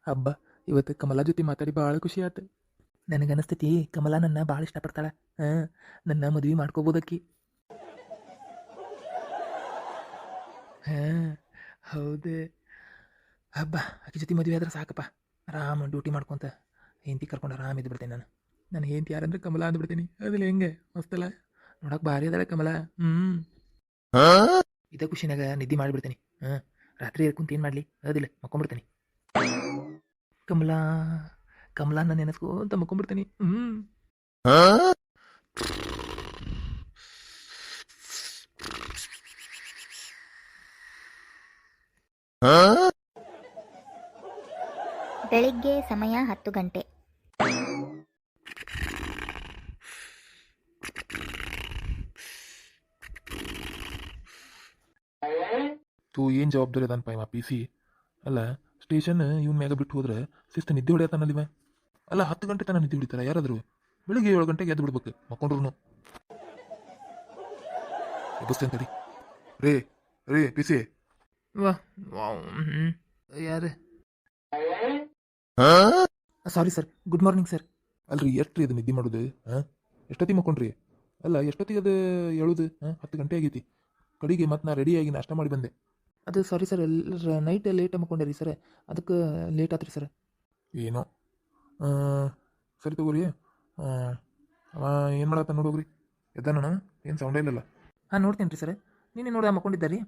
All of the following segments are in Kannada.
ಹಬ್ಬ ಇವತ್ತು ಕಮಲಾ ಜೊತೆ ಮಾತಾಡಿ ಭಾಳ ಖುಷಿ ಆಯ್ತು. ನನಗನ್ನಿಸ್ತೈತಿ ಕಮಲಾ ನನ್ನ ಭಾಳ ಇಷ್ಟಪಡ್ತಾಳೆ. ಹಾಂ, ನನ್ನ ಮದುವೆ ಮಾಡ್ಕೋಬೋದಕ್ಕಿ. ಹಾಂ, ಹೌದು. ಹಬ್ಬ ಆಕೆ ಜೊತೆ ಮದುವೆ ಆದ್ರೆ ಸಾಕಪ್ಪ. ಆರಾಮ ಡ್ಯೂಟಿ ಮಾಡ್ಕೊತ ಹೆಂಡತಿ ಕರ್ಕೊಂಡು ಆರಾಮ ಇದ್ದು ಬಿಡ್ತೇನೆ ನಾನು. ನನ್ನ ಹೆಂಡತಿ ಯಾರಂದ್ರೆ ಕಮಲಾ ಅಂದ್ಬಿಡ್ತೀನಿ. ಅದಿಲ್ಲ ಹೆಂಗೆ ಮಸ್ತಲ್ಲ, ನೋಡಕ್ಕೆ ಭಾರಿ ಅದಾಳೆ ಕಮಲಾ. ಇದೇ ಖುಷಿನಾಗ ನಿದ್ದೆ ಮಾಡಿಬಿಡ್ತೀನಿ. ಹಾಂ, ರಾತ್ರಿ ಕುಂತ ಏನು ಮಾಡಲಿ ಅದಿಲ್ಲ ಮಕ್ಕೊಂಬಿಡ್ತೀನಿ. ಕಮಲಾ ಕಮಲಾ ನಾನು ನೆನೆಸ್ಕೊಂತ ಮಕ್ಕೊಂಬಿಡ್ತೀನಿ. ಬೆಳಿಗ್ಗೆ ಸಮಯ 10 ಗಂಟೆ. ತೂ ಏನು ಜವಾಬ್ದಾರಿ ಅದನ್ಪ ಇವ ಪಿ ಸಿ. ಅಲ್ಲ ಸ್ಟೇಷನ್ ಇವ್ನ ಮ್ಯಾಗ ಬಿಟ್ಟು ಹೋದ್ರೆ ಶಿಸ್ತು ನಿದ್ದೆ ಹೊಡೆಯತ್ತಾನಲ್ಲಿವ. ಅಲ್ಲ 10 ಗಂಟೆ ತನಕ ನಿದ್ದೆ ಹೊಡಿತಾರ ಯಾರಾದ್ರು? ಬೆಳಿಗ್ಗೆ 7 ಗಂಟೆಗೆ ಎದ್ದು ಬಿಡ್ಬೇಕು ಮಕ್ಕೊಂಡ್ರು. ಎಬ್ಬಸ್ತೇನೆ ತಡಿ. ರೇ ರೇ ಪಿ ಸಿ. ಯಾರು? Sorry sir, good morning sir. ಅಲ್ರಿ ಎಷ್ಟು ರೀ ಅದು ನಿದ್ದೆ ಮಾಡೋದು? ಹಾಂ, ಎಷ್ಟೊತ್ತಿಗೆ ಮಕ್ಕೊಂಡ್ರಿ? ಅಲ್ಲ ಎಷ್ಟೊತ್ತಿಗೆ ಅದು ಹೇಳುದು? ಹಾಂ, 10 ಗಂಟೆ ಆಗೈತಿ. ಕಡೆಗೆ ಮತ್ತೆ ನಾ ರೆಡಿಯಾಗಿ ನಾಷ್ಟ ಮಾಡಿ ಬಂದೆ. ಅದು ಸಾರಿ ಸರ್, ನೈಟ್ ಲೇಟ್ ಮಕ್ಕೊಂಡೆ ರೀ ಸರ್, ಅದಕ್ಕೆ ಲೇಟ್ ಆತ್ರಿ ಸರ್. ಏನೋ ಸರಿ ತಗೋರಿ. ಅವ ಏನು ಮಾಡತ್ತ ನೋಡೋಗ್ರಿ. ಎದ್ದಾನ? ಏನು ಸೌಂಡೇ ಇಲ್ಲಲ್ಲ. ಹಾಂ, ನೋಡ್ತೀನಿ ರೀ ಸರ್. ನೀನೇ ನೋಡಿ ಮಕ್ಕೊಂಡಿದ್ದ ರೀ.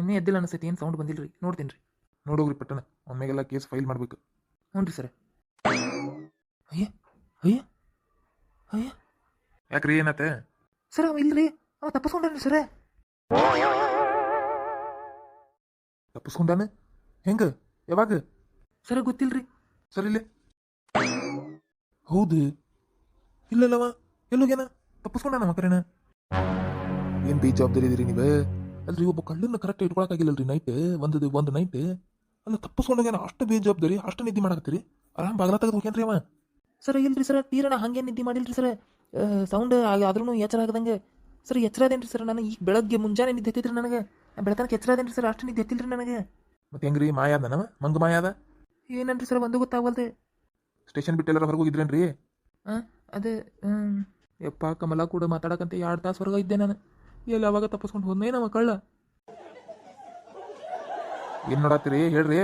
ಇನ್ನೂ ಎದ್ದಿಲ್ಲ ಅನಿಸ್ತೈತಿ, ಏನು ಸೌಂಡ್ ಬಂದಿಲ್ಲ ರೀ. ನೋಡ್ತೀನಿ ರೀ. ನೋಡೋಗ್ರಿ ಪಟ್ಟಣ, ಒಮ್ಮೆಗೆಲ್ಲ ಕೇಸ್ ಫೈಲ್ ಮಾಡಬೇಕು. ಹ್ಞೂ ರೀ ಸರ್. ಅಯ್ಯ ಅಯ್ಯ ಅಯ್ಯ, ಯಾಕ್ರಿ ಏನತ್ತೆ? ಸರ್ ಅವ ಇಲ್ರಿ, ಅವ ತಪ್ಪಿಸ್ಕೊಂಡ್ರಿ ಸರ್. ತಪ್ಪಿಸ್ಕೊಂಡಾನ? ಹೆಂಗ? ಯಾವಾಗ? ಸರ ಗೊತ್ತಿಲ್ರಿ. ಸರ್ ಇಲ್ಲೇ. ಹೌದು, ಇಲ್ಲಲ್ಲವ, ಎಲ್ಲೋಗ್ಯಾನ? ತಪ್ಪಿಸ್ಕೊಂಡಾನ ಮಕರೇನ? ಏನು ಬೇಜವಾಬ್ದಾರಿ ಇದೀರಿ ನೀವು? ಅಲ್ರಿ ಒಬ್ಬ ಕಳ್ಳನ್ನ ಕರೆಕ್ಟ್ ಇಟ್ಕೊಳಕ್ಕಾಗಿಲ್ಲಲ್ರಿ ನೈಟ್, ಒಂದು ನೈಟ್. ಅಲ್ಲ ತಪ್ಪಿಸ್ಕೊಂಡೋಗ್ಯಾನ, ಅಷ್ಟು ಬೇಜವಾಬ್ದಾರಿ, ಅಷ್ಟು ನಿದ್ದೆ ಮಾಡಕತ್ತೀರಿ? ಆರಾಮ್ ಬಾಗ್ಲ ತೆಗೆದು ಹೋಗ್ಯಾನ್ರಿ ಅವ. ಸರ್ ಇಲ್ರಿ ಸರ್, ತೀರಣ ಹಂಗೆ ನಿದ್ದೆ ಮಾಡಿಲ್ರಿ ಸರ್. ಸೌಂಡ್ ಆದ್ರೂ ಎಚ್ಚರ ಆಗದಂಗೆ ಸರ್. ಎಚ್ಚರ ಅದೇನ್ರಿ ಸರ್, ನಾನು ಈಗ ಬೆಳಗ್ಗೆ ಮುಂಜಾನೆ ನಿದ್ದೆ ಎತ್ತಿದ್ರಿ ನನಗೆ. ಬೆಳತನಕ ಎಚ್ಚರ ಅದೇನ್ರಿ ಸರ್, ಅಷ್ಟು ನಿದ್ದೆ ಎತ್ತಿಲ್ರಿ ನನಗೆ. ಮತ್ತೆ ಹೆಂಗ್ರಿ ಮಾಯಾದನವ? ಮಂಗ ಮಾಯಾದ ಏನನ್ರಿ ಸರ್, ಒಂದು ಗೊತ್ತಾಗಲ್ದೆ. ಸ್ಟೇಷನ್ ಬಿಟ್ಟು ಎಲ್ಲರ ಹೊರಗೆ ಹೋಗಿದ್ರೇನ್ರಿ? ಹಾಂ, ಅದೇ ಯಪ್ಪ ಕಮಲಾ ಕೂಡ ಮಾತಾಡಕಂತ 2 ತಾಸು ಹೊರಗೆ ಇದ್ದೆ ನಾನು. ಎಲ್ಲಿ ಅವಾಗ ತಪ್ಪಿಸ್ಕೊಂಡು ಹೋದ್ನೇ ನಮ್ಮ ಕಳ್ಳ. ಏನು ನೋಡತ್ತೀರಿ ಹೇಳ್ರಿ?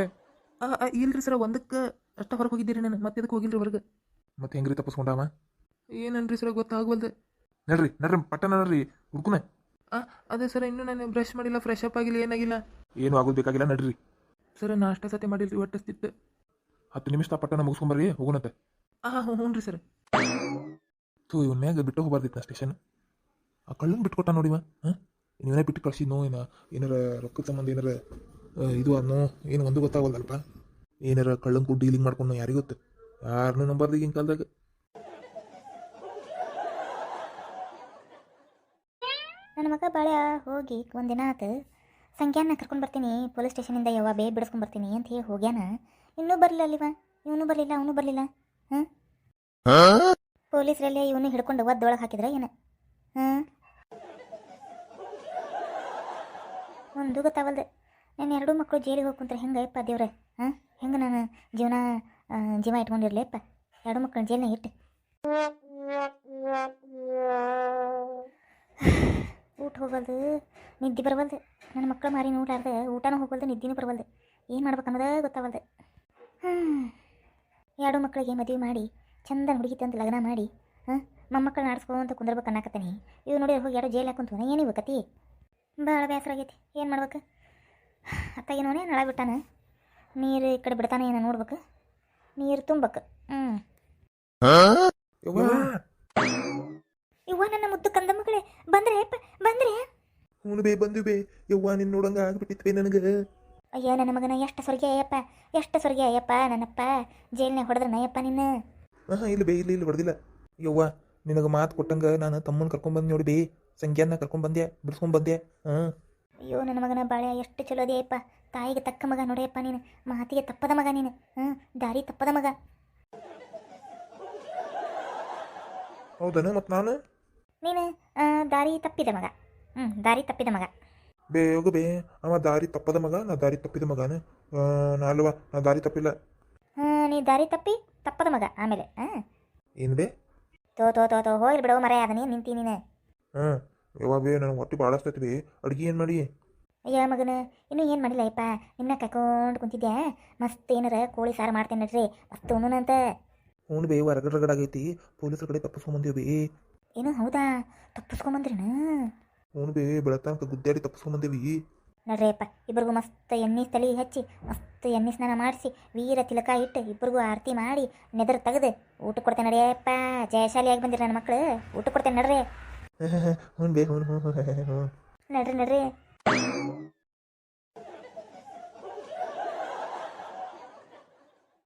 ಇಲ್ರಿ ಸರ್, ಒಂದಕ್ಕೆ ಅಷ್ಟ ಹೊರಗೆ ಹೋಗಿದ್ದೀರಿ ನಾನು, ಮತ್ತೆ ಇದಕ್ಕೆ ಹೋಗಿಲ್ರಿ ಹೊರಗೆ. ಮತ್ತೆ ಹೆಂಗ್ರಿ ತಪ್ಪಿಸ್ಕೊಂಡಾವ? ಏನನ್ರಿ ಸರ್ ಗೊತ್ತಾಗವಲ್ದೆ. ನಡ್ರಿ ಪಟ್ಟಣ ನಡ್ರಿ ಹುಡ್ಕುನ. ಅದೇ ಸರ್, ಇನ್ನೂ ನಾನು ಬ್ರಷ್ ಮಾಡಿಲ್ಲ, ಫ್ರೆಶ್ ಅಪ್ ಆಗಿಲ್ಲ, ಏನಾಗಿಲ್ಲ. ಏನು ಆಗೋದು ಬೇಕಾಗಿಲ್ಲ, ನಡ್ರಿ. ಸರ್ ನಾಷ್ಟ ಸತಿ ಮಾಡಿಲ್ರಿ, ಹೊಟ್ಟಸ್ತಿತ್ತು. 10 ನಿಮಿಷ ಪಟ್ಟಣ ಮುಗಿಸ್ಕೊಂಬರ್ರಿ, ಹೋಗೋಣತ್ತೆ. ಹ್ಞೂ ರೀ ಸರ್. ಇವನ್ ಮ್ಯಾಗ ಬಿಟ್ಟು ಹೋಗ್ಬಾರ್ದಿತ್ತ ಸ್ಟೇಷನ್. ಆ ಕಳ್ಳನ್ ಬಿಟ್ಕೊಟ್ಟ ನೋಡಿವ. ಹಾಂ, ನೀವೇ ಬಿಟ್ಟು ಕಳ್ಸಿದ್ನೋ ಏನಾರ ರೊಕ್ಕದ ಸಂಬಂಧ ಏನಾರ ಇದು ಅನ್ನೋ ಏನು ಒಂದು ಗೊತ್ತಾಗಲ್ದಲ್ಪ. ಏನಾರ ಕಳ್ಳನ್ ಕೂಡ ಡೀಲಿಂಗ್ ಮಾಡ್ಕೊಂಡು ಯಾರಿಗೂ ಗೊತ್ತು. ಯಾರನ್ನೂ ನಂಬಾರ್ದು ಈಗಿನ ಕಾಲದಾಗ. ನನ್ನ ಮಗ ಬಾಳೆ ಹೋಗಿ ಒಂದಿನ ಆತು. ಸಂಖ್ಯಾನ ಕರ್ಕೊಂಡು ಬರ್ತೀನಿ ಪೊಲೀಸ್ ಸ್ಟೇಷನಿಂದ, ಯಾವ ಬಿಡಿಸ್ಕೊಂಡು ಬರ್ತೀನಿ ಅಂತ ಹೇಳಿ ಹೋಗ್ಯಾನ. ಇನ್ನೂ ಬರಲಿಲ್ಲ ಅಲ್ಲಿವ. ಇವನು ಬರಲಿಲ್ಲ, ಅವನು ಬರಲಿಲ್ಲ. ಹಾಂ, ಪೊಲೀಸರಲ್ಲಿ ಇವನು ಹಿಡ್ಕೊಂಡು ಒದ್ದೊಳಗೆ ಹಾಕಿದ್ರೆ ಏನು? ಹಾಂ, ಒಂದು ಗೊತ್ತಾಗಲ್ದೆ. ನನ್ನ 2 ಮಕ್ಕಳು ಜೈಲಿಗೆ ಹೋಗ್ಕೊಂತಾರೆ. ಹೆಂಗೆ ಅಪ್ಪ ದೇವ್ರೆ? ಹಾಂ, ಹೆಂಗೆ ನಾನು ಜೀವ ಇಟ್ಕೊಂಡಿರ್ಲಿ ಅಪ್ಪ? 2 ಮಕ್ಕಳು ಜೈಲಿನಾಗ ಇಟ್ಟು. ಊಟ ಹೋಗಲ್ದು, ನಿದ್ದೆ ಬರವಲ್ದು. ನನ್ನ ಮಕ್ಕಳು ಮಾರಿ ಊಟಾಡ್ದೆ, ಊಟನೂ ಹೋಗಲ್ದು, ನಿದ್ದೆನೂ ಬರವಲ್ದು. ಏನು ಮಾಡ್ಬೇಕು ಅನ್ನೋದೇ ಗೊತ್ತಾಗಲ್ದೆ. 2 ಮಕ್ಕಳಿಗೆ ಮದುವೆ ಮಾಡಿ ಚಂದ ಹುಡುಗಿತೆ ಅಂತ ಲಗ್ನ ಮಾಡಿ ಮೊಮ್ಮಕ್ಕಳನ್ನ ಆಡಿಸ್ಕೊಂತ ಕುಂದಿರ್ಬೇಕು ಅನ್ನಕತ್ತೀನಿ. ಇವು ನೋಡಿ ಹೋಗಿ 2 ಜೈಲು ಹಾಕೊಂತ ಏನಿವ ಕತಿ? ಭಾಳ ಬೇಸರ ಆಗೈತಿ. ಏನು ಮಾಡ್ಬೇಕು? ಅತ್ತಾಗಿ ನೋಡೇ ನಳ ಬಿಟ್ಟಾನ. ನೀರು ಈ ಕಡೆ ಬಿಡ್ತಾನೆ, ಏನೋ ನೋಡ್ಬೇಕು, ನೀರು ತುಂಬಬೇಕು. ಇವ್ವ ನನ್ನ ಮುದ್ದು ಕಂದ ಮಗಳೇ, ಬಂದ್ರೆ ಬಂದ್ರೆ? ಹ್ಞೂ ಬೇ, ಬಂದು ಬೇ. ಯವ್ವ ನಿನ್ನ ನೋಡಂಗ ಆಗ್ಬಿಟ್ಟಿತ್ವೇ ನನಗೆ. ಅಯ್ಯೋ ನನ್ನ ಮಗನ, ಎಷ್ಟು ಸ್ವರ್ಗ ಅಯ್ಯಪ್ಪ, ಎಷ್ಟು ಸ್ವರ್ಗ ಅಯ್ಯಪ್ಪ. ನನ್ನಪ್ಪ ಜೈಲ್ನಾಗ ಹೊಡೆದ್ರೆ ನಯ್ಯಪ್ಪ ನಿನ್ನ. ಇಲ್ಲ ಬೇ, ಇಲ್ಲಿ ಹೊಡೆದಿಲ್ಲ. ಯವ್ವ ನಿನಗೆ ಮಾತು ಕೊಟ್ಟಂಗೆ ನಾನು ತಮ್ಮನ ಕರ್ಕೊಂಡ್ಬಂದು ನೋಡಿ ಬೇ. ಸಂಖ್ಯಾನ ಕರ್ಕೊಂಡ್ಬಂದೆ, ಬಿಡಿಸ್ಕೊಂಡ್ಬಂದೆ. ಅಯ್ಯೋ ನನ್ನ ಮಗನ ಬಾಳೆ, ಎಷ್ಟು ಚಲೋ ಅದೇಯಪ್ಪ. ತಾಯಿಗೆ ತಕ್ಕ ಮಗ ನೋಡಿಯಪ್ಪ ನೀನು, ಮಾತಿಗೆ ತಪ್ಪದ ಮಗ ನೀನು. ದಾರಿ ತಪ್ಪದ ಮಗ. ಹೌದನ? ಮತ್ತು ನಾನು ನೀನು ದಾರಿ ತಪ್ಪಿದ ಮಗ. ದಾರಿ ತಪ್ಪಿದ ಮಗ. ಬೇ ಹೋಗು ಬೇ. ಅವ ದಾರಿ ತಪ್ಪದ ಮಗ, ನಾ ದಾರಿ ತಪ್ಪಿದ ಮಗನ. ನಾ ಅಲ್ವಾ, ನಾ ದಾರಿ ತಪ್ಪಿಲ್ಲ. ನೀ ದಾರಿ ತಪ್ಪದ ಮಗ ಆಮೇಲೆ ಹಾಂ ಏನು ಬೇ ತೋ ಹೋಗಿ ಬಿಡೋ ಮರ ಅದನ್ನೇ ನಿಂತಿ ನೀನು. ಹಾಂ ಯಾವಾಗ ಬೇ ನನಗೆ ಹೊಟ್ಟೆ ಭಾಳ ಹಸ್ತೈತಿ ಬೇ ಅಡುಗೆ ಏನು ಮಾಡಿ ಅಯ್ಯ ಮಗನ ಇನ್ನೂ ಏನು ಮಾಡಿಲ್ಲ ಅಯ್ಯಪ್ಪ ನಿಮ್ಮನ್ನ ಕಾಯ್ಕೊಂಡು ಕುಂತಿದ್ದೆ ಮಸ್ತ್ ಏನಾರ ಕೋಳಿ ಸಾರು ಮಾಡ್ತೇನೆ ನಡ್ರಿ ಮಸ್ತ್ ಉಣ್ಣುನಂತ. ಹ್ಞೂ ಬೇ ಹೊರಗಡೆ ಪೊಲೀಸರ ಕಡೆ ತಪ್ಪಿಸ್ಕೊಂಬಂದೀವಿ ಬೇ. ಏನು ಹೌದಾ ತಪ್ಪಿಸ್ಕೊಂಬಂದ್ರಿನ? ಹ್ಞೂ ಬೇ ಬೆಳತನಕ ಗುದ್ದಾಡಿ ತಪ್ಪಿಸ್ಕೊಂಬಂದೇವಿ. ನಡ್ರಿಯಪ್ಪ ಇಬ್ಬರಿಗೂ ಮಸ್ತ್ ಎಣ್ಣೆ ತಲೆ ಹಚ್ಚಿ ಮಸ್ತ್ ಎಣ್ಣೆ ಸ್ನಾನ ಮಾಡಿಸಿ ವೀರ ತಿಲಕ ಇಟ್ಟು ಇಬ್ಬರಿಗೂ ಆರತಿ ಮಾಡಿ ನೆದರ್ ತೆಗೆದು ಊಟ ಕೊಡ್ತೇನೆ ನಡಿಯಪ್ಪ. ಜಯಶಾಲಿಯಾಗಿ ಬಂದಿರ ನನ್ನ ಮಕ್ಕಳು ಊಟ ಕೊಡ್ತೇನೆ ನಡ್ರಿ. ಹ್ಞೂ ಬೇ ಹ್ಞೂ ನಡ್ರಿ